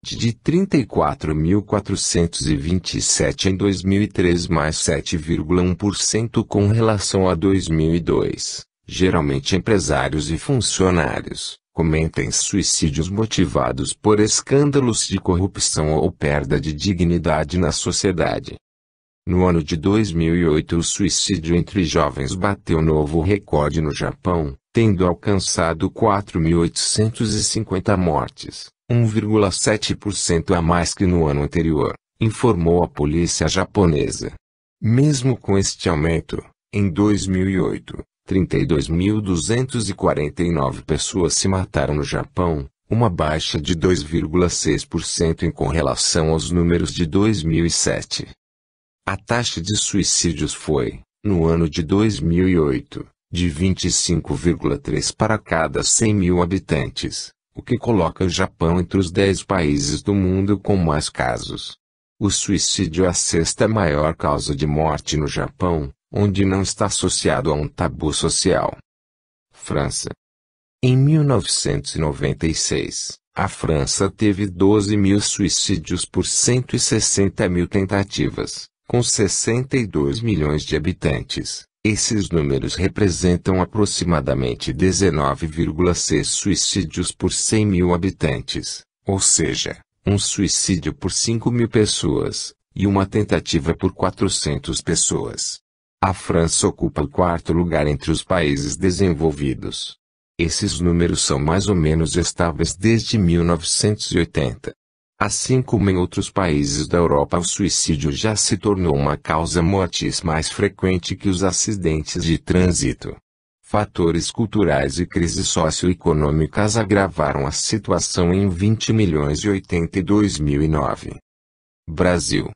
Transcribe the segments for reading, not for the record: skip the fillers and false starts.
morte de 34.427 em 2003, mais 7,1% com relação a 2002. Geralmente empresários e funcionários cometem suicídios motivados por escândalos de corrupção ou perda de dignidade na sociedade. No ano de 2008, o suicídio entre jovens bateu novo recorde no Japão, tendo alcançado 4.850 mortes, 1,7% a mais que no ano anterior, informou a polícia japonesa. Mesmo com este aumento, em 2008, 32.249 pessoas se mataram no Japão, uma baixa de 2,6% em com relação aos números de 2007. A taxa de suicídios foi, no ano de 2008, de 25,3 para cada 100 mil habitantes, o que coloca o Japão entre os 10 países do mundo com mais casos. O suicídio é a sexta maior causa de morte no Japão, onde não está associado a um tabu social. França. Em 1996, a França teve 12 mil suicídios por 160 mil tentativas. Com 62 milhões de habitantes, esses números representam aproximadamente 19,6 suicídios por 100 mil habitantes, ou seja, um suicídio por 5 mil pessoas, e uma tentativa por 400 pessoas. A França ocupa o quarto lugar entre os países desenvolvidos. Esses números são mais ou menos estáveis desde 1980. Assim como em outros países da Europa, o suicídio já se tornou uma causa mortis mais frequente que os acidentes de trânsito. Fatores culturais e crises socioeconômicas agravaram a situação em 20.082.009. Brasil.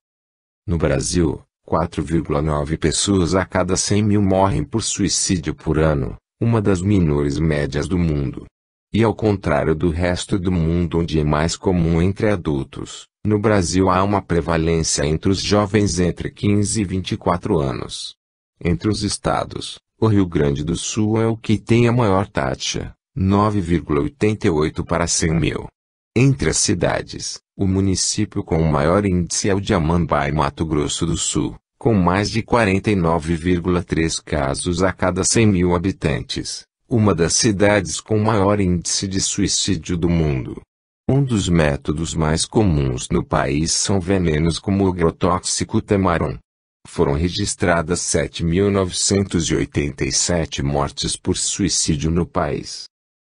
No Brasil, 4,9 pessoas a cada 100 mil morrem por suicídio por ano, uma das menores médias do mundo. E ao contrário do resto do mundo, onde é mais comum entre adultos, no Brasil há uma prevalência entre os jovens entre 15 e 24 anos. Entre os estados, o Rio Grande do Sul é o que tem a maior taxa, 9,88 para 100 mil. Entre as cidades, o município com o maior índice é o de Amambá, em Mato Grosso do Sul, com mais de 49,3 casos a cada 100 mil habitantes. Uma das cidades com maior índice de suicídio do mundo. Um dos métodos mais comuns no país são venenos como o agrotóxico Tamaron. Foram registradas 7.987 mortes por suicídio no país.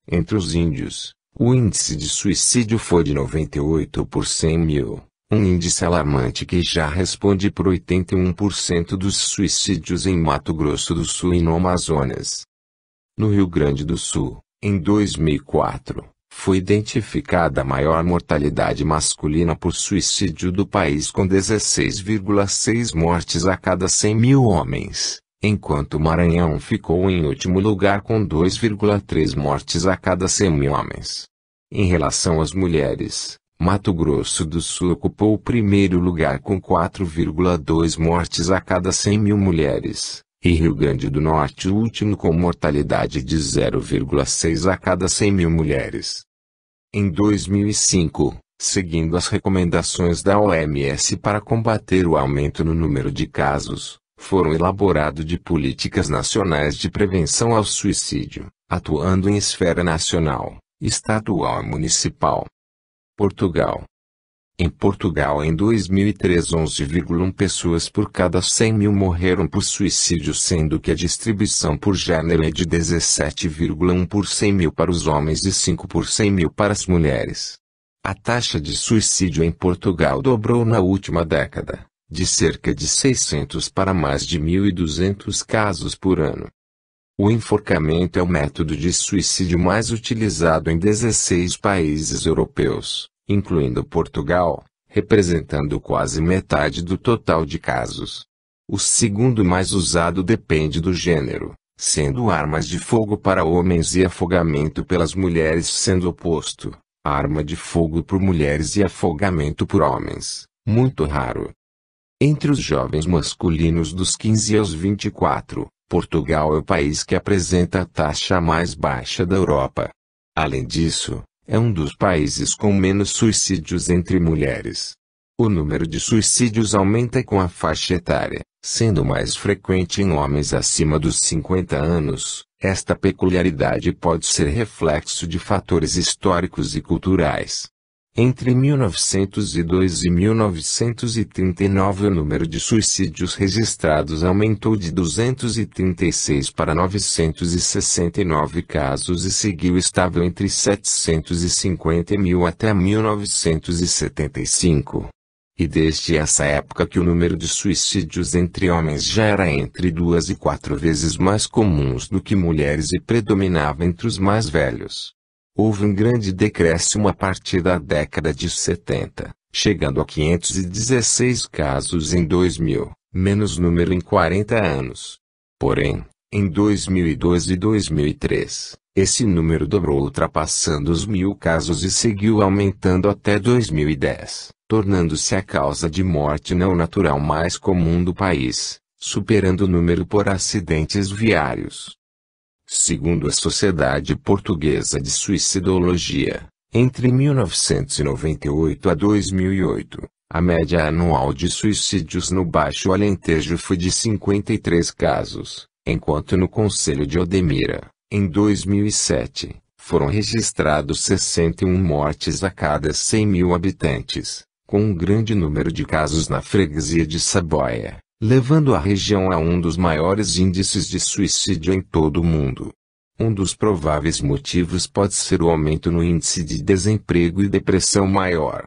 Entre os índios, o índice de suicídio foi de 98 por 100 mil, um índice alarmante que já responde por 81% dos suicídios em Mato Grosso do Sul e no Amazonas. No Rio Grande do Sul, em 2004, foi identificada a maior mortalidade masculina por suicídio do país com 16,6 mortes a cada 100 mil homens, enquanto o Maranhão ficou em último lugar com 2,3 mortes a cada 100 mil homens. Em relação às mulheres, Mato Grosso do Sul ocupou o primeiro lugar com 4,2 mortes a cada 100 mil mulheres. E Rio Grande do Norte o último com mortalidade de 0,6 a cada 100 mil mulheres. Em 2005, seguindo as recomendações da OMS para combater o aumento no número de casos, foram elaboradas políticas nacionais de prevenção ao suicídio, atuando em esfera nacional, estadual e municipal. Portugal. Em Portugal, em 2003, 11,1 pessoas por cada 100 mil morreram por suicídio, sendo que a distribuição por gênero é de 17,1 por 100 mil para os homens e 5 por 100 mil para as mulheres. A taxa de suicídio em Portugal dobrou na última década, de cerca de 600 para mais de 1.200 casos por ano. O enforcamento é o método de suicídio mais utilizado em 16 países europeus, incluindo Portugal, representando quase metade do total de casos. O segundo mais usado depende do gênero, sendo armas de fogo para homens e afogamento pelas mulheres sendo oposto, arma de fogo por mulheres e afogamento por homens, muito raro. Entre os jovens masculinos dos 15 aos 24, Portugal é o país que apresenta a taxa mais baixa da Europa. Além disso, é um dos países com menos suicídios entre mulheres. O número de suicídios aumenta com a faixa etária, sendo mais frequente em homens acima dos 50 anos. Esta peculiaridade pode ser reflexo de fatores históricos e culturais. Entre 1902 e 1939 o número de suicídios registrados aumentou de 236 para 969 casos e seguiu estável entre 750 mil até 1975. E desde essa época que o número de suicídios entre homens já era entre 2 e 4 vezes mais comuns do que mulheres e predominava entre os mais velhos. Houve um grande decréscimo a partir da década de 70, chegando a 516 casos em 2000, menos número em 40 anos. Porém, em 2002 e 2003, esse número dobrou ultrapassando os 1.000 casos e seguiu aumentando até 2010, tornando-se a causa de morte não natural mais comum do país, superando o número por acidentes viários. Segundo a Sociedade Portuguesa de Suicidologia, entre 1998 a 2008, a média anual de suicídios no Baixo Alentejo foi de 53 casos, enquanto no Concelho de Odemira, em 2007, foram registrados 61 mortes a cada 100.000 habitantes, com um grande número de casos na freguesia de Saboia, levando a região a um dos maiores índices de suicídio em todo o mundo. Um dos prováveis motivos pode ser o aumento no índice de desemprego e depressão maior.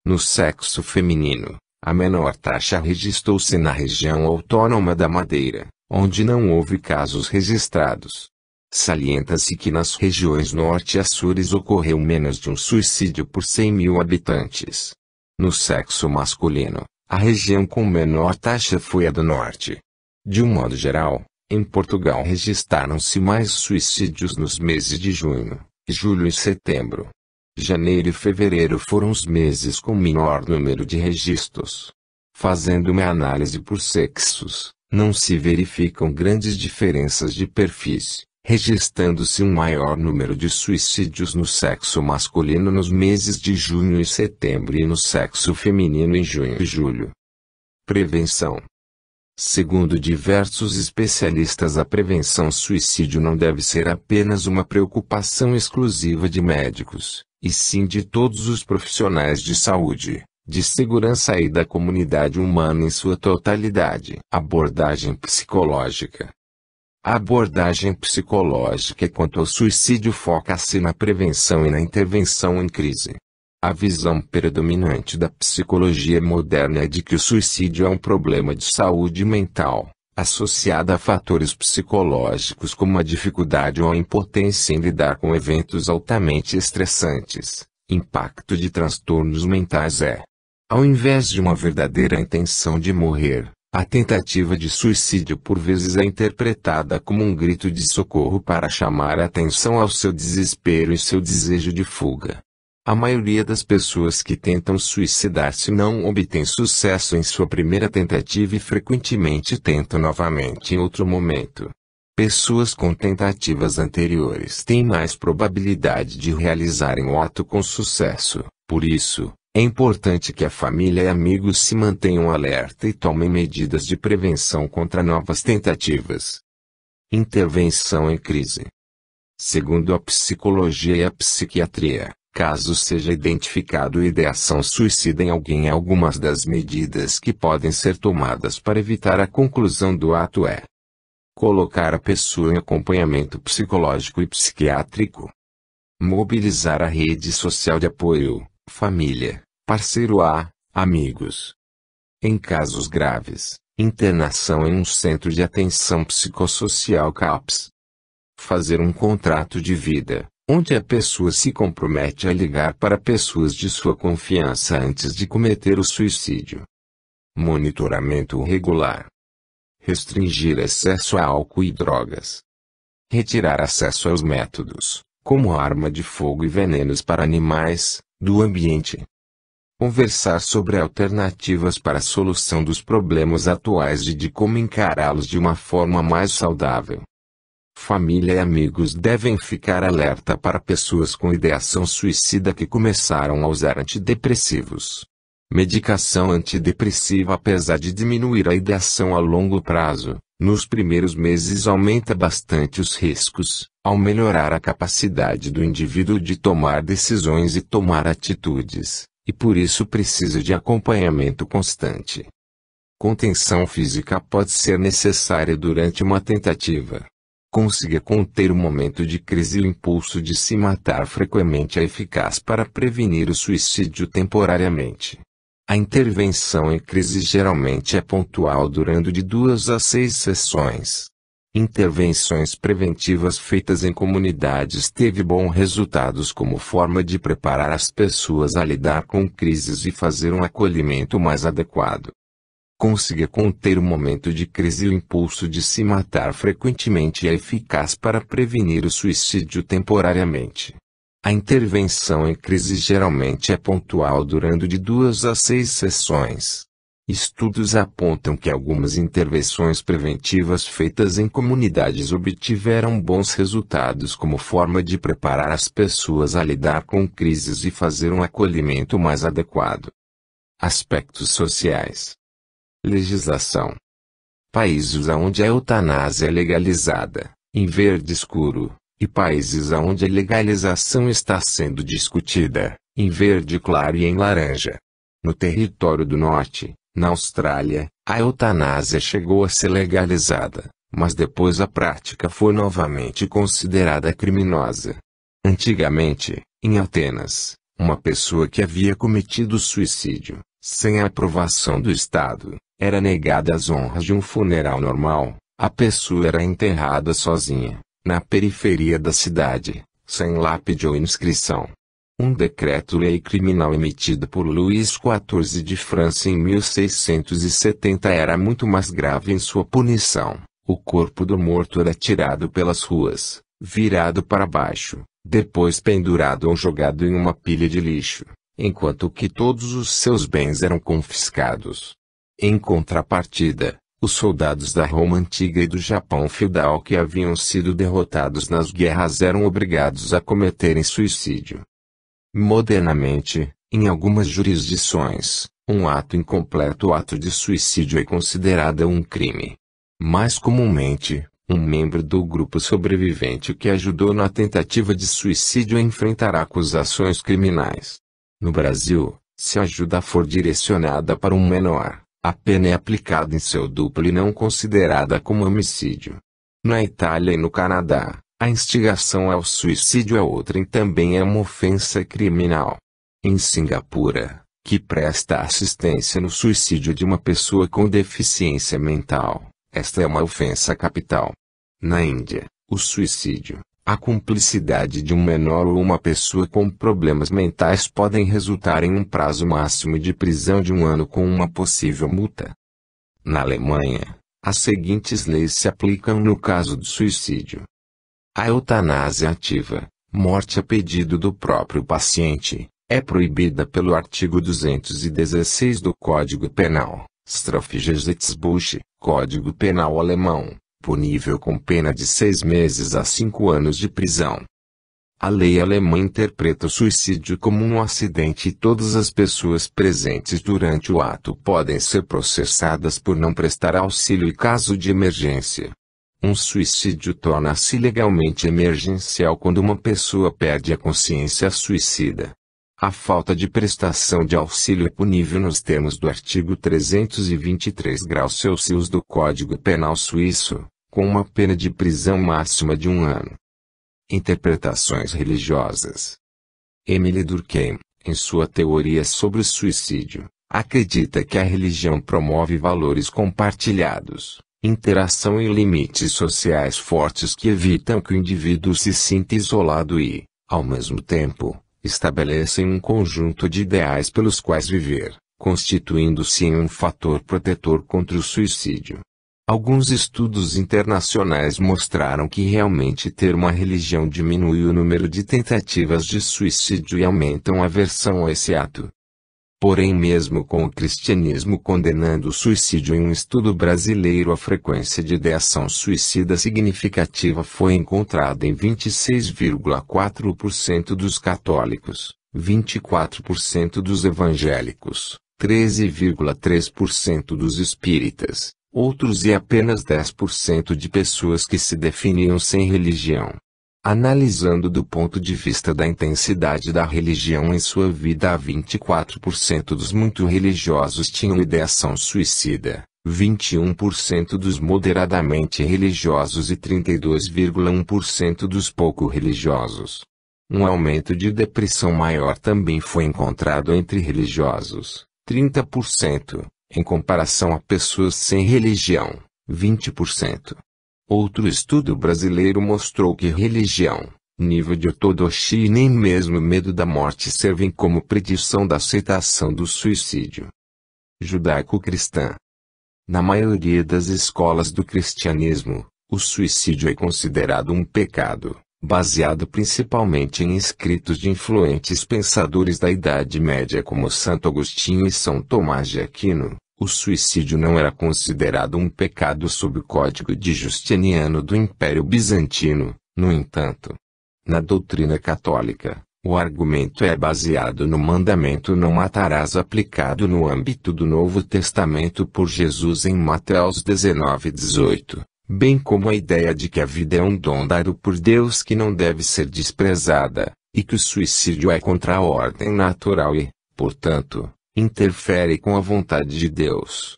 No sexo feminino, a menor taxa registrou-se na região autônoma da Madeira, onde não houve casos registrados. Salienta-se que nas regiões norte e açores ocorreu menos de um suicídio por 100.000 habitantes. No sexo masculino, a região com menor taxa foi a do norte. De um modo geral, em Portugal registraram-se mais suicídios nos meses de junho, julho e setembro. Janeiro e fevereiro foram os meses com menor número de registros. Fazendo uma análise por sexos, não se verificam grandes diferenças de perfis, registrando-se um maior número de suicídios no sexo masculino nos meses de junho e setembro e no sexo feminino em junho e julho. Prevenção. Segundo diversos especialistas, a prevenção suicídio não deve ser apenas uma preocupação exclusiva de médicos, e sim de todos os profissionais de saúde, de segurança e da comunidade humana em sua totalidade. Abordagem psicológica. A abordagem psicológica quanto ao suicídio foca-se na prevenção e na intervenção em crise. A visão predominante da psicologia moderna é de que o suicídio é um problema de saúde mental, associado a fatores psicológicos como a dificuldade ou a impotência em lidar com eventos altamente estressantes. Impacto de transtornos mentais ao invés de uma verdadeira intenção de morrer, a tentativa de suicídio por vezes é interpretada como um grito de socorro para chamar a atenção ao seu desespero e seu desejo de fuga. A maioria das pessoas que tentam suicidar-se não obtém sucesso em sua primeira tentativa e frequentemente tentam novamente em outro momento. Pessoas com tentativas anteriores têm mais probabilidade de realizarem o ato com sucesso. Por isso, é importante que a família e amigos se mantenham alerta e tomem medidas de prevenção contra novas tentativas. Intervenção em crise. Segundo a psicologia e a psiquiatria, caso seja identificado ideação suicida em alguém, algumas das medidas que podem ser tomadas para evitar a conclusão do ato é: colocar a pessoa em acompanhamento psicológico e psiquiátrico, mobilizar a rede social de apoio, família, parceiro a amigos. Em casos graves, internação em um centro de atenção psicossocial CAPS. Fazer um contrato de vida, onde a pessoa se compromete a ligar para pessoas de sua confiança antes de cometer o suicídio. Monitoramento regular. Restringir acesso a álcool e drogas. Retirar acesso aos métodos, como arma de fogo e venenos para animais, do ambiente. Conversar sobre alternativas para a solução dos problemas atuais e de como encará-los de uma forma mais saudável. Família e amigos devem ficar alerta para pessoas com ideação suicida que começaram a usar antidepressivos. Medicação antidepressiva, apesar de diminuir a ideação a longo prazo, nos primeiros meses aumenta bastante os riscos, ao melhorar a capacidade do indivíduo de tomar decisões e tomar atitudes, e por isso precisa de acompanhamento constante. Contenção física pode ser necessária durante uma tentativa. Consiga conter o momento de crise e o impulso de se matar frequentemente é eficaz para prevenir o suicídio temporariamente. A intervenção em crise geralmente é pontual, durando de 2 a 6 sessões. Intervenções preventivas feitas em comunidades teve bons resultados como forma de preparar as pessoas a lidar com crises e fazer um acolhimento mais adequado. Consiga conter o momento de crise e o impulso de se matar frequentemente é eficaz para prevenir o suicídio temporariamente. A intervenção em crise geralmente é pontual, durando de 2 a 6 sessões. Estudos apontam que algumas intervenções preventivas feitas em comunidades obtiveram bons resultados como forma de preparar as pessoas a lidar com crises e fazer um acolhimento mais adequado. Aspectos sociais. Legislação. Países onde a eutanásia é legalizada, em verde escuro, e países onde a legalização está sendo discutida, em verde claro e em laranja. No território do norte, na Austrália, a eutanásia chegou a ser legalizada, mas depois a prática foi novamente considerada criminosa. Antigamente, em Atenas, uma pessoa que havia cometido suicídio, sem a aprovação do Estado, era negada as honras de um funeral normal. A pessoa era enterrada sozinha, na periferia da cidade, sem lápide ou inscrição. Um decreto-lei criminal emitido por Luís XIV de França em 1670 era muito mais grave em sua punição. O corpo do morto era tirado pelas ruas, virado para baixo, depois pendurado ou jogado em uma pilha de lixo, enquanto que todos os seus bens eram confiscados. Em contrapartida, os soldados da Roma antiga e do Japão feudal que haviam sido derrotados nas guerras eram obrigados a cometerem suicídio. Modernamente, em algumas jurisdições, um ato incompleto ou ato de suicídio é considerado um crime. Mais comumente, um membro do grupo sobrevivente que ajudou na tentativa de suicídio enfrentará acusações criminais. No Brasil, se a ajuda for direcionada para um menor, a pena é aplicada em seu duplo e não considerada como homicídio. Na Itália e no Canadá, a instigação ao suicídio é outra e também é uma ofensa criminal. Em Singapura, que presta assistência no suicídio de uma pessoa com deficiência mental, esta é uma ofensa capital. Na Índia, o suicídio, a cumplicidade de um menor ou uma pessoa com problemas mentais podem resultar em um prazo máximo de prisão de 1 ano com uma possível multa. Na Alemanha, as seguintes leis se aplicam no caso do suicídio. A eutanásia ativa, morte a pedido do próprio paciente, é proibida pelo artigo 216 do Código Penal, Strafgesetzbuch, Código Penal alemão, punível com pena de 6 meses a 5 anos de prisão. A lei alemã interpreta o suicídio como um acidente e todas as pessoas presentes durante o ato podem ser processadas por não prestar auxílio em caso de emergência. Um suicídio torna-se legalmente emergencial quando uma pessoa perde a consciência suicida. A falta de prestação de auxílio é punível nos termos do artigo 323 graus Celsius do Código Penal Suíço, com uma pena de prisão máxima de 1 ano. Interpretações religiosas. Emile Durkheim, em sua teoria sobre o suicídio, acredita que a religião promove valores compartilhados, interação e limites sociais fortes que evitam que o indivíduo se sinta isolado e, ao mesmo tempo, estabelecem um conjunto de ideais pelos quais viver, constituindo-se em um fator protetor contra o suicídio. Alguns estudos internacionais mostraram que realmente ter uma religião diminui o número de tentativas de suicídio e aumentam a aversão a esse ato. Porém, mesmo com o cristianismo condenando o suicídio em um estudo brasileiro, a frequência de ideação suicida significativa foi encontrada em 26,4% dos católicos, 24% dos evangélicos, 13,3% dos espíritas, outros e apenas 10% de pessoas que se definiam sem religião. Analisando do ponto de vista da intensidade da religião em sua vida, 24% dos muito religiosos tinham ideação suicida, 21% dos moderadamente religiosos e 32,1% dos pouco religiosos. Um aumento de depressão maior também foi encontrado entre religiosos, 30%, em comparação a pessoas sem religião, 20%. Outro estudo brasileiro mostrou que religião, nível de ortodoxia e nem mesmo medo da morte servem como predição da aceitação do suicídio. Judaico-cristã. Na maioria das escolas do cristianismo, o suicídio é considerado um pecado, baseado principalmente em escritos de influentes pensadores da Idade Média como Santo Agostinho e São Tomás de Aquino. O suicídio não era considerado um pecado sob o Código de Justiniano do Império Bizantino, no entanto. Na doutrina católica, o argumento é baseado no mandamento não matarás aplicado no âmbito do Novo Testamento por Jesus em Mateus 19:18, bem como a ideia de que a vida é um dom dado por Deus que não deve ser desprezada, e que o suicídio é contra a ordem natural e, portanto, interfere com a vontade de Deus.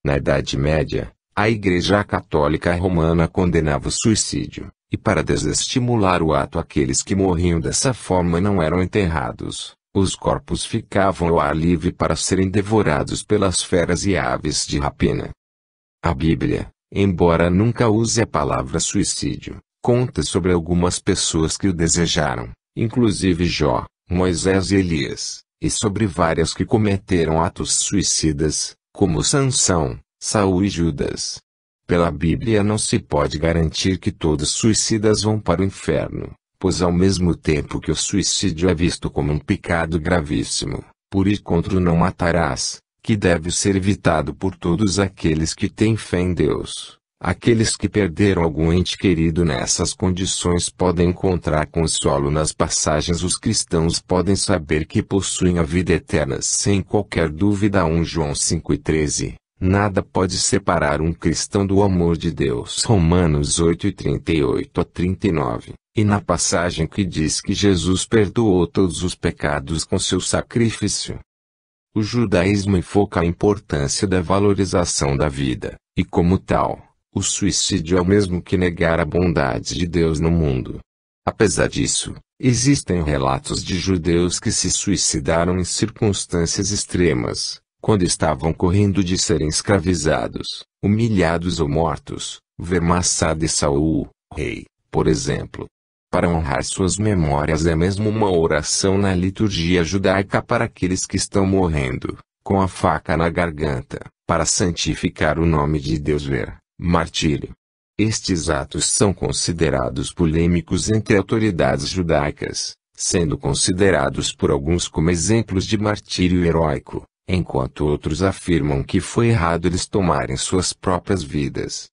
Na Idade Média, a Igreja Católica Romana condenava o suicídio, e para desestimular o ato aqueles que morriam dessa forma não eram enterrados, os corpos ficavam ao ar livre para serem devorados pelas feras e aves de rapina. A Bíblia, embora nunca use a palavra suicídio, conta sobre algumas pessoas que o desejaram, inclusive Jó, Moisés e Elias. E sobre várias que cometeram atos suicidas, como Sansão, Saul e Judas. Pela Bíblia não se pode garantir que todos suicidas vão para o inferno, pois ao mesmo tempo que o suicídio é visto como um pecado gravíssimo, por ir contra o não matarás, que deve ser evitado por todos aqueles que têm fé em Deus. Aqueles que perderam algum ente querido nessas condições podem encontrar consolo nas passagens. Os cristãos podem saber que possuem a vida eterna sem qualquer dúvida. 1 João 5:13. Nada pode separar um cristão do amor de Deus. Romanos 8:38-39. E na passagem que diz que Jesus perdoou todos os pecados com seu sacrifício. O judaísmo enfoca a importância da valorização da vida, e como tal, o suicídio é o mesmo que negar a bondade de Deus no mundo. Apesar disso, existem relatos de judeus que se suicidaram em circunstâncias extremas, quando estavam correndo de serem escravizados, humilhados ou mortos. Ver Massa de Saul, rei, por exemplo. Para honrar suas memórias é mesmo uma oração na liturgia judaica para aqueles que estão morrendo, com a faca na garganta, para santificar o nome de Deus. Ver martírio. Estes atos são considerados polêmicos entre autoridades judaicas, sendo considerados por alguns como exemplos de martírio heróico, enquanto outros afirmam que foi errado eles tomarem suas próprias vidas.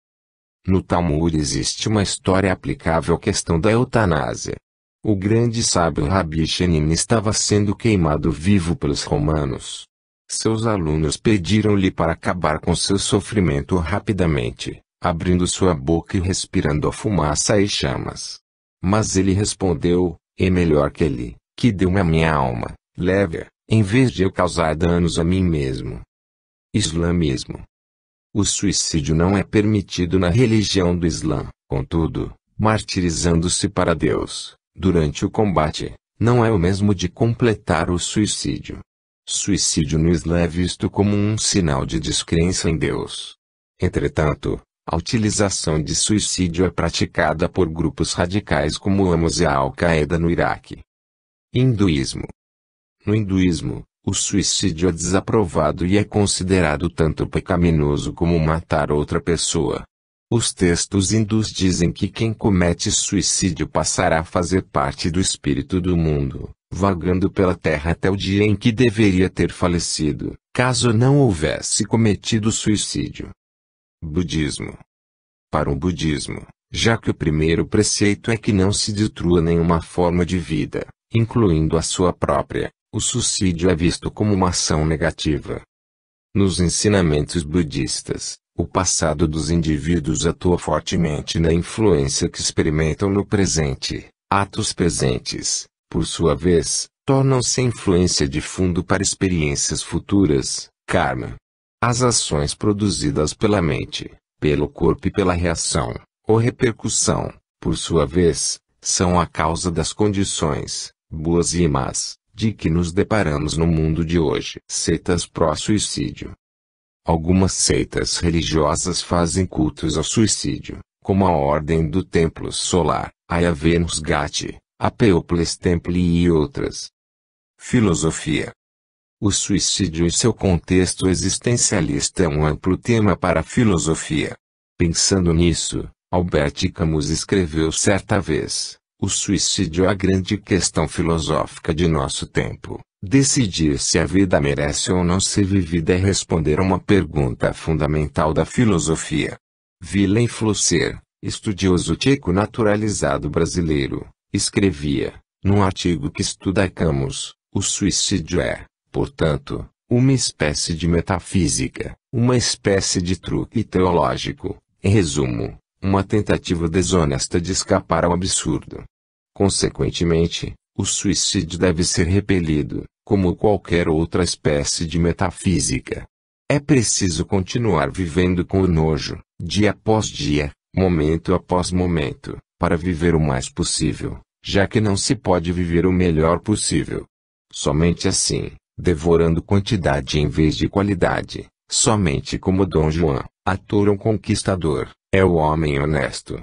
No Talmud existe uma história aplicável à questão da eutanásia. O grande sábio Rabi Shenin estava sendo queimado vivo pelos romanos. Seus alunos pediram-lhe para acabar com seu sofrimento rapidamente, abrindo sua boca e respirando a fumaça e chamas. Mas ele respondeu: é melhor que ele, que deu-me a minha alma, leve-a, em vez de eu causar danos a mim mesmo. Islamismo. O suicídio não é permitido na religião do Islã, contudo, martirizando-se para Deus, durante o combate, não é o mesmo de completar o suicídio. Suicídio no Islã é visto como um sinal de descrença em Deus. Entretanto, a utilização de suicídio é praticada por grupos radicais como o Hamas e a Al-Qaeda no Iraque. Hinduísmo. No hinduísmo, o suicídio é desaprovado e é considerado tanto pecaminoso como matar outra pessoa. Os textos hindus dizem que quem comete suicídio passará a fazer parte do espírito do mundo, vagando pela terra até o dia em que deveria ter falecido, caso não houvesse cometido suicídio. Budismo. Para o budismo, já que o primeiro preceito é que não se destrua nenhuma forma de vida, incluindo a sua própria, o suicídio é visto como uma ação negativa. Nos ensinamentos budistas, o passado dos indivíduos atua fortemente na influência que experimentam no presente. Atos presentes, por sua vez, tornam-se influência de fundo para experiências futuras, karma. As ações produzidas pela mente, pelo corpo e pela reação, ou repercussão, por sua vez, são a causa das condições, boas e más, de que nos deparamos no mundo de hoje. Seitas pró-suicídio. Algumas seitas religiosas fazem cultos ao suicídio, como a Ordem do Templo Solar, a Venus Gati, a People's Temple e outras. Filosofia. O suicídio e seu contexto existencialista é um amplo tema para a filosofia. Pensando nisso, Albert Camus escreveu certa vez: o suicídio é a grande questão filosófica de nosso tempo. Decidir se a vida merece ou não ser vivida é responder a uma pergunta fundamental da filosofia. Willem Flusser, estudioso tcheco naturalizado brasileiro, escrevia, num artigo que estuda Camus, o suicídio é, portanto, uma espécie de metafísica, uma espécie de truque teológico, em resumo, uma tentativa desonesta de escapar ao absurdo. Consequentemente, o suicídio deve ser repelido, como qualquer outra espécie de metafísica. É preciso continuar vivendo com o nojo, dia após dia, momento após momento, para viver o mais possível, já que não se pode viver o melhor possível. Somente assim, devorando quantidade em vez de qualidade, somente como Dom Juan, ator ou conquistador, é o homem honesto.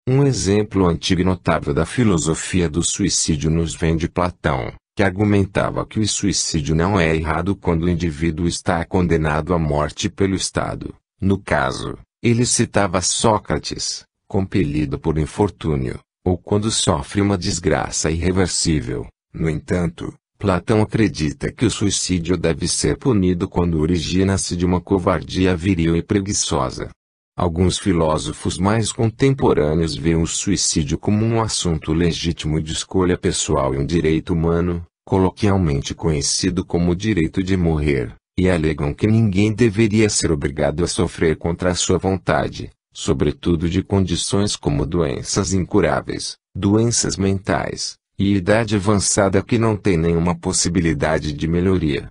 Um exemplo antigo e notável da filosofia do suicídio nos vem de Platão, que argumentava que o suicídio não é errado quando o indivíduo está condenado à morte pelo Estado. No caso, ele citava Sócrates, compelido por infortúnio, ou quando sofre uma desgraça irreversível. No entanto, Platão acredita que o suicídio deve ser punido quando origina-se de uma covardia viril e preguiçosa. Alguns filósofos mais contemporâneos veem o suicídio como um assunto legítimo de escolha pessoal e um direito humano, coloquialmente conhecido como o direito de morrer, e alegam que ninguém deveria ser obrigado a sofrer contra a sua vontade, sobretudo de condições como doenças incuráveis, doenças mentais, e idade avançada que não tem nenhuma possibilidade de melhoria.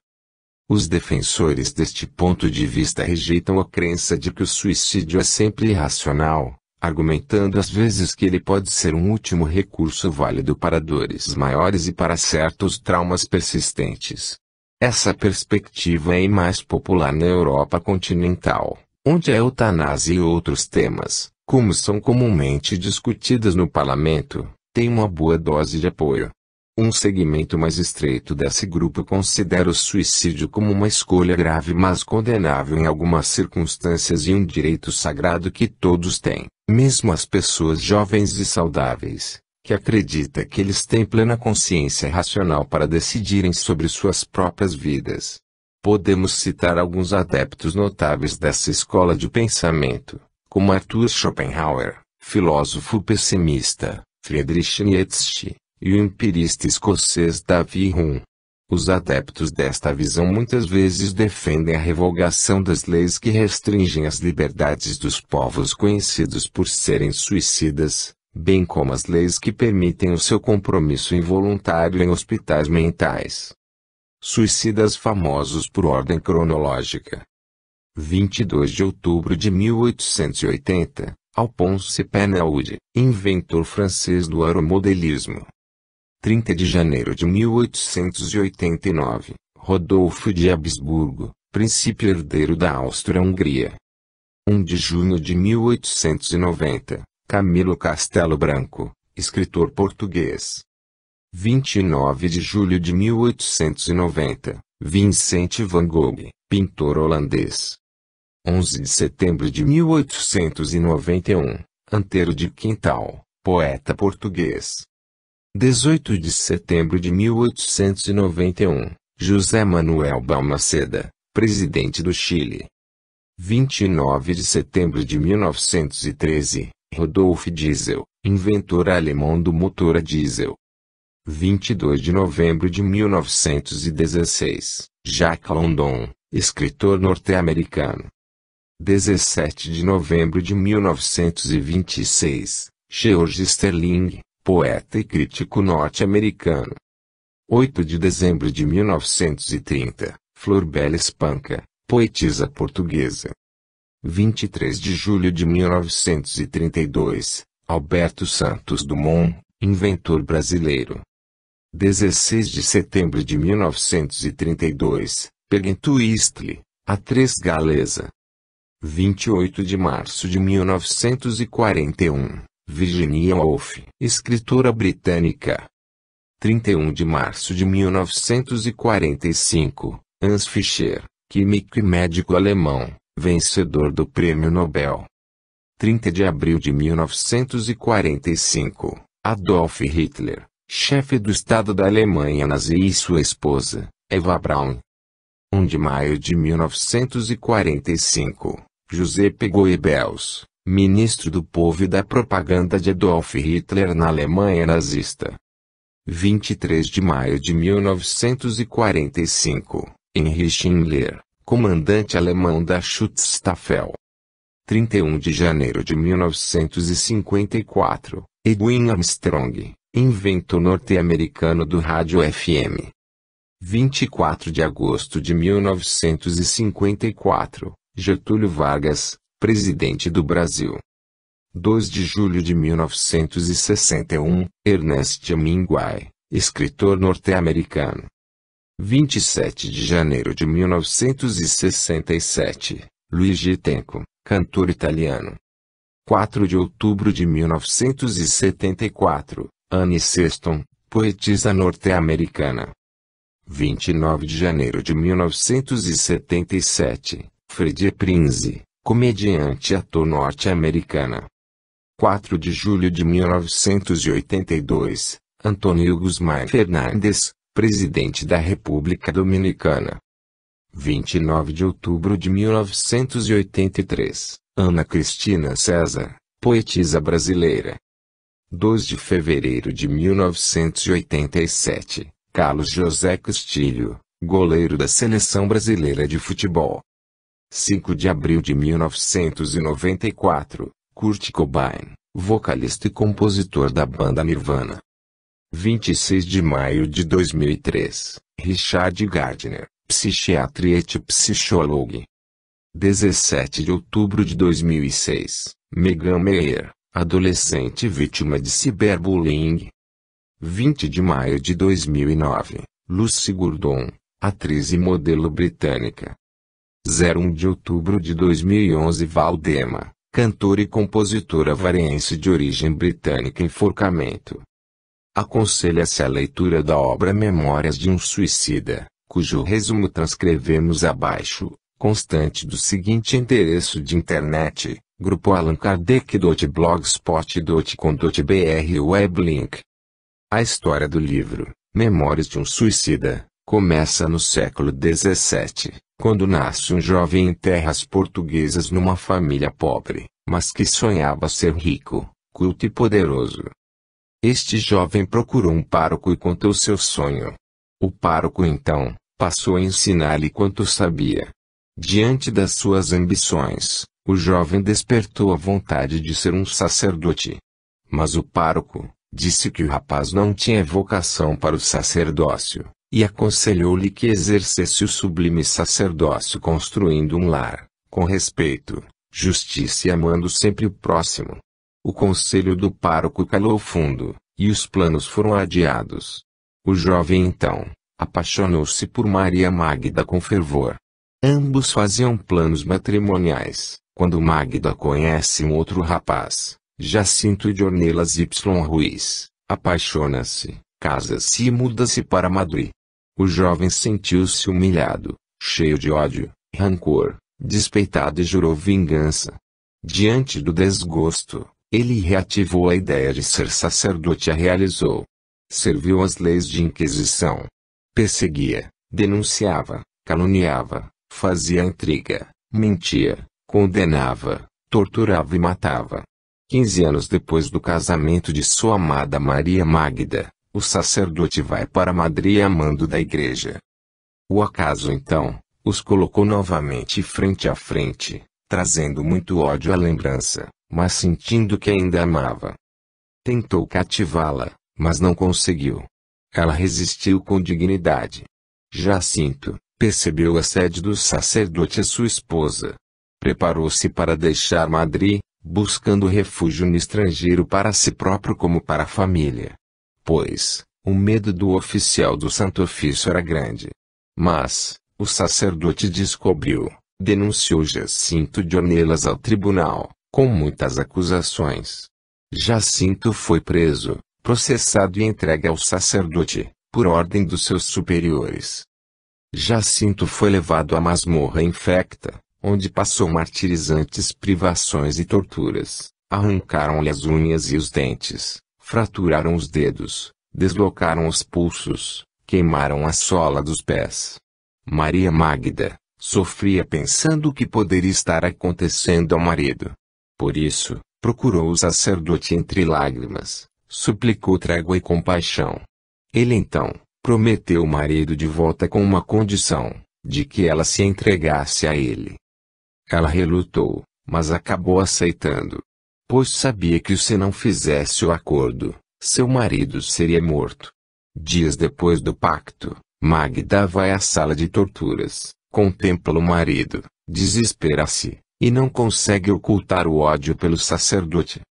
Os defensores deste ponto de vista rejeitam a crença de que o suicídio é sempre irracional, argumentando às vezes que ele pode ser um último recurso válido para dores maiores e para certos traumas persistentes. Essa perspectiva é mais popular na Europa continental, onde a eutanásia e outros temas, como são comumente discutidos no parlamento, têm uma boa dose de apoio. Um segmento mais estreito desse grupo considera o suicídio como uma escolha grave mas condenável em algumas circunstâncias e um direito sagrado que todos têm, mesmo as pessoas jovens e saudáveis, que acredita que eles têm plena consciência racional para decidirem sobre suas próprias vidas. Podemos citar alguns adeptos notáveis dessa escola de pensamento, como Arthur Schopenhauer, filósofo pessimista, Friedrich Nietzsche, e o empirista escocês David Hume. Os adeptos desta visão muitas vezes defendem a revogação das leis que restringem as liberdades dos povos conhecidos por serem suicidas, bem como as leis que permitem o seu compromisso involuntário em hospitais mentais. Suicidas famosos por ordem cronológica. 22 de outubro de 1880, Alphonse Pénaud, inventor francês do aeromodelismo. 30 de janeiro de 1889, Rodolfo de Habsburgo, príncipe herdeiro da Áustria-Hungria. 1 de junho de 1890, Camilo Castelo Branco, escritor português. 29 de julho de 1890, Vincent van Gogh, pintor holandês. 11 de setembro de 1891, Antero de Quintal, poeta português. 18 de setembro de 1891, José Manuel Balmaceda, presidente do Chile. 29 de setembro de 1913, Rudolf Diesel, inventor alemão do motor a diesel. 22 de novembro de 1916, Jacques London, escritor norte-americano. 17 de novembro de 1926, George Sterling, poeta e crítico norte-americano. 8 de dezembro de 1930, Flor Bela Espanca, poetisa portuguesa. 23 de julho de 1932, Alberto Santos Dumont, inventor brasileiro. 16 de setembro de 1932, Peggy Twistley, atriz galesa. 28 de março de 1941, Virginia Woolf, escritora britânica. 31 de março de 1945, Hans Fischer, químico e médico alemão, vencedor do Prêmio Nobel. 30 de abril de 1945, Adolf Hitler, chefe do Estado da Alemanha nazi e sua esposa, Eva Braun. 1 de maio de 1945, Giuseppe Goebbels, ministro do Povo e da Propaganda de Adolf Hitler na Alemanha nazista. 23 de maio de 1945, Heinrich Himmler, comandante alemão da Schutzstaffel. 31 de janeiro de 1954, Edwin Armstrong, inventor norte-americano do rádio FM. 24 de agosto de 1954, Getúlio Vargas, presidente do Brasil. 2 de julho de 1961, Ernest Hemingway, escritor norte-americano. 27 de janeiro de 1967, Luigi Tenco, cantor italiano. 4 de outubro de 1974, Annie Sexton, poetisa norte-americana. 29 de janeiro de 1977, Freddie Prinze, comediante e ator norte-americana. 4 de julho de 1982, Antônio Guzmán Fernandes, presidente da República Dominicana. 29 de outubro de 1983, Ana Cristina César, poetisa brasileira. 2 de fevereiro de 1987, Carlos José Castilho, goleiro da Seleção Brasileira de Futebol. 5 de abril de 1994, Kurt Cobain, vocalista e compositor da banda Nirvana. 26 de maio de 2003, Richard Gardner, psiquiatra e psicólogo. 17 de outubro de 2006, Megan Meyer, adolescente vítima de ciberbullying. 20 de maio de 2009, Lucy Gordon, atriz e modelo britânica. 01 de outubro de 2011, Valdema, cantora e compositora variense de origem britânica. Enforcamento. Aconselha-se a leitura da obra Memórias de um Suicida, cujo resumo transcrevemos abaixo, constante do seguinte endereço de internet, grupo allan-kardec.blogspot.com.br weblink. A história do livro, Memórias de um Suicida, começa no século XVII, quando nasce um jovem em terras portuguesas numa família pobre, mas que sonhava ser rico, culto e poderoso. Este jovem procurou um pároco e contou seu sonho. O pároco então, passou a ensinar-lhe quanto sabia. Diante das suas ambições, o jovem despertou a vontade de ser um sacerdote. Mas o pároco disse que o rapaz não tinha vocação para o sacerdócio, e aconselhou-lhe que exercesse o sublime sacerdócio construindo um lar, com respeito, justiça e amando sempre o próximo. O conselho do pároco calou fundo, e os planos foram adiados. O jovem então, apaixonou-se por Maria Magda com fervor. Ambos faziam planos matrimoniais, quando Magda conhece um outro rapaz, Jacinto de Ornelas Y. Ruiz, apaixona-se, casa-se e muda-se para Madrid. O jovem sentiu-se humilhado, cheio de ódio, rancor, despeitado e jurou vingança. Diante do desgosto, ele reativou a ideia de ser sacerdote e a realizou. serviu às leis de Inquisição. Perseguia, denunciava, caluniava, fazia intriga, mentia, condenava, torturava e matava. 15 anos depois do casamento de sua amada Maria Magda, o sacerdote vai para Madrid a mando da igreja. O acaso então, os colocou novamente frente a frente, trazendo muito ódio à lembrança, mas sentindo que ainda amava. Tentou cativá-la, mas não conseguiu. Ela resistiu com dignidade. Jacinto percebeu o assédio do sacerdote à sua esposa. Preparou-se para deixar Madrid, buscando refúgio no estrangeiro para si próprio como para a família. Pois, o medo do oficial do Santo Ofício era grande. Mas, o sacerdote descobriu, denunciou Jacinto de Ornelas ao tribunal, com muitas acusações. Jacinto foi preso, processado e entregue ao sacerdote, por ordem dos seus superiores. Jacinto foi levado à masmorra infecta, onde passou martirizantes privações e torturas. Arrancaram-lhe as unhas e os dentes, fraturaram os dedos, deslocaram os pulsos, queimaram a sola dos pés. Maria Magda sofria pensando o que poderia estar acontecendo ao marido. Por isso, procurou o sacerdote entre lágrimas, suplicou trégua e compaixão. Ele então prometeu o marido de volta com uma condição, de que ela se entregasse a ele. Ela relutou, mas acabou aceitando. Pois sabia que se não fizesse o acordo, seu marido seria morto. Dias depois do pacto, Magda vai à sala de torturas, contempla o marido, desespera-se, e não consegue ocultar o ódio pelo sacerdote.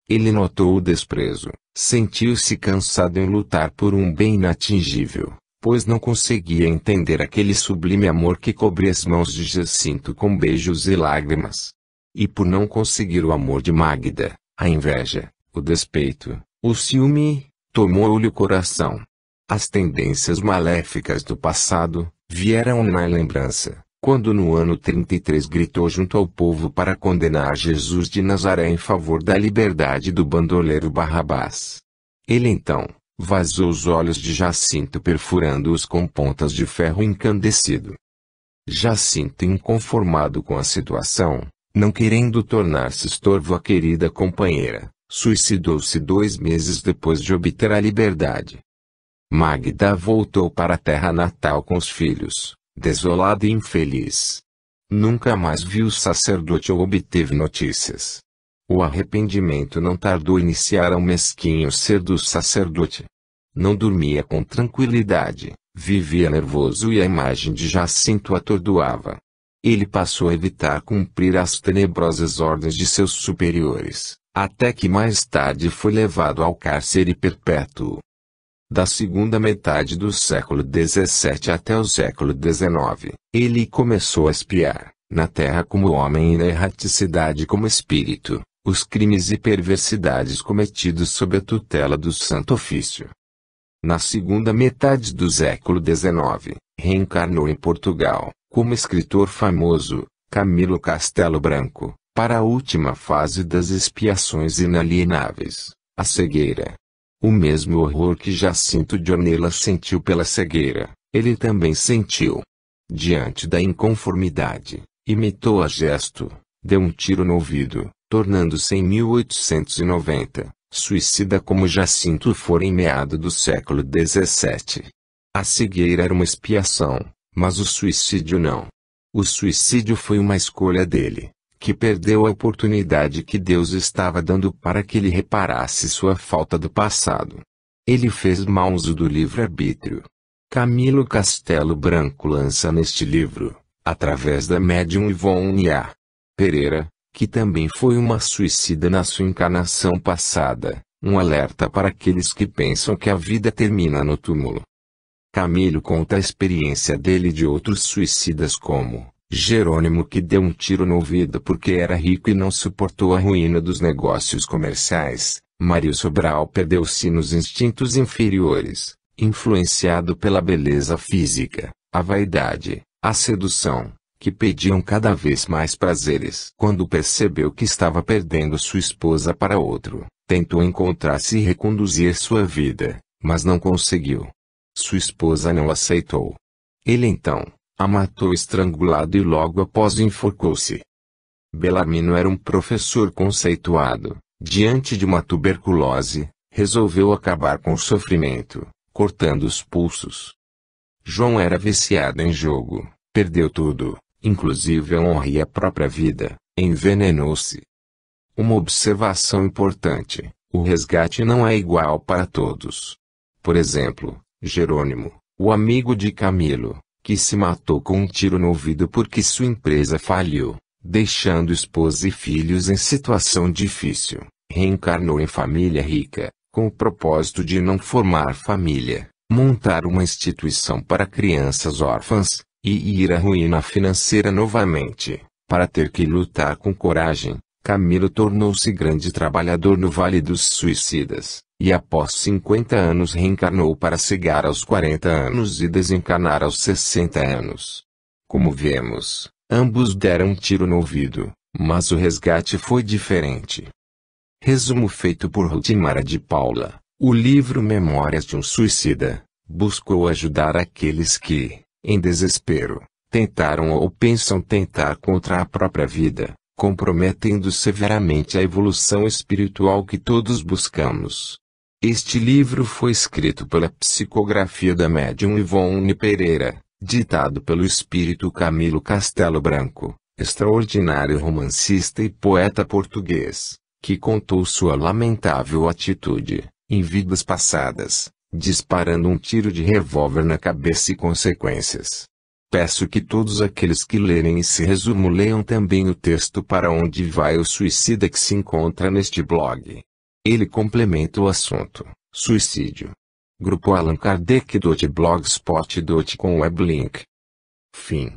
Ele notou o desprezo, sentiu-se cansado em lutar por um bem inatingível, pois não conseguia entender aquele sublime amor que cobria as mãos de Jacinto com beijos e lágrimas. E por não conseguir o amor de Magda, a inveja, o despeito, o ciúme, tomou-lhe o coração. As tendências maléficas do passado vieram na lembrança, quando no ano 33 gritou junto ao povo para condenar Jesus de Nazaré em favor da liberdade do bandoleiro Barrabás. Ele então vazou os olhos de Jacinto perfurando-os com pontas de ferro incandescido. Jacinto, inconformado com a situação, não querendo tornar-se estorvo à querida companheira, suicidou-se 2 meses depois de obter a liberdade. Magda voltou para a terra natal com os filhos, desolada e infeliz. Nunca mais viu o sacerdote ou obteve notícias. O arrependimento não tardou a iniciar ao mesquinho ser do sacerdote. Não dormia com tranquilidade, vivia nervoso e a imagem de Jacinto atordoava. Ele passou a evitar cumprir as tenebrosas ordens de seus superiores, até que mais tarde foi levado ao cárcere perpétuo. Da segunda metade do século XVII até o século XIX, ele começou a espiar, na terra como homem e na erraticidade como espírito, os crimes e perversidades cometidos sob a tutela do Santo Ofício. Na segunda metade do século XIX, reencarnou em Portugal, como escritor famoso, Camilo Castelo Branco, para a última fase das expiações inalienáveis, a cegueira. O mesmo horror que Jacinto de Ornelas sentiu pela cegueira, ele também sentiu. Diante da inconformidade, imitou a gesto, deu um tiro no ouvido, tornando-se em 1890, suicida como Jacinto fora em meado do século XVII. A cegueira era uma expiação, mas o suicídio não. O suicídio foi uma escolha dele, que perdeu a oportunidade que Deus estava dando para que ele reparasse sua falta do passado. Ele fez mau uso do livre-arbítrio. Camilo Castelo Branco lança neste livro, através da médium Ivone A. Pereira, que também foi uma suicida na sua encarnação passada, um alerta para aqueles que pensam que a vida termina no túmulo. Camilo conta a experiência dele e de outros suicidas como Jerônimo, que deu um tiro no ouvido porque era rico e não suportou a ruína dos negócios comerciais. Mário Sobral perdeu-se nos instintos inferiores, influenciado pela beleza física, a vaidade, a sedução, que pediam cada vez mais prazeres. Quando percebeu que estava perdendo sua esposa para outro, tentou encontrar-se e reconduzir sua vida, mas não conseguiu. Sua esposa não aceitou. Ele então a matou estrangulado e logo após enforcou-se. Bellarmino era um professor conceituado. Diante de uma tuberculose, resolveu acabar com o sofrimento, cortando os pulsos. João era viciado em jogo, perdeu tudo, inclusive a honra e a própria vida, envenenou-se. Uma observação importante: o resgate não é igual para todos. Por exemplo, Jerônimo, o amigo de Camilo, que se matou com um tiro no ouvido porque sua empresa faliu, deixando esposa e filhos em situação difícil, reencarnou em família rica, com o propósito de não formar família, montar uma instituição para crianças órfãs, e ir à ruína financeira novamente. Para ter que lutar com coragem, Camilo tornou-se grande trabalhador no Vale dos Suicidas, e após 50 anos reencarnou para cegar aos 40 anos e desencarnar aos 60 anos. Como vemos, ambos deram um tiro no ouvido, mas o resgate foi diferente. Resumo feito por Ruth Mara de Paula. O livro Memórias de um Suicida buscou ajudar aqueles que, em desespero, tentaram ou pensam tentar contra a própria vida, comprometendo severamente a evolução espiritual que todos buscamos. Este livro foi escrito pela psicografia da médium Ivone Pereira, ditado pelo espírito Camilo Castelo Branco, extraordinário romancista e poeta português, que contou sua lamentável atitude, em vidas passadas, disparando um tiro de revólver na cabeça e consequências. Peço que todos aqueles que lerem esse resumo leiam também o texto Para Onde Vai o Suicida que se encontra neste blog. Ele complementa o assunto, suicídio. Grupo Allan Kardec. Blogspot.com weblink. Fim.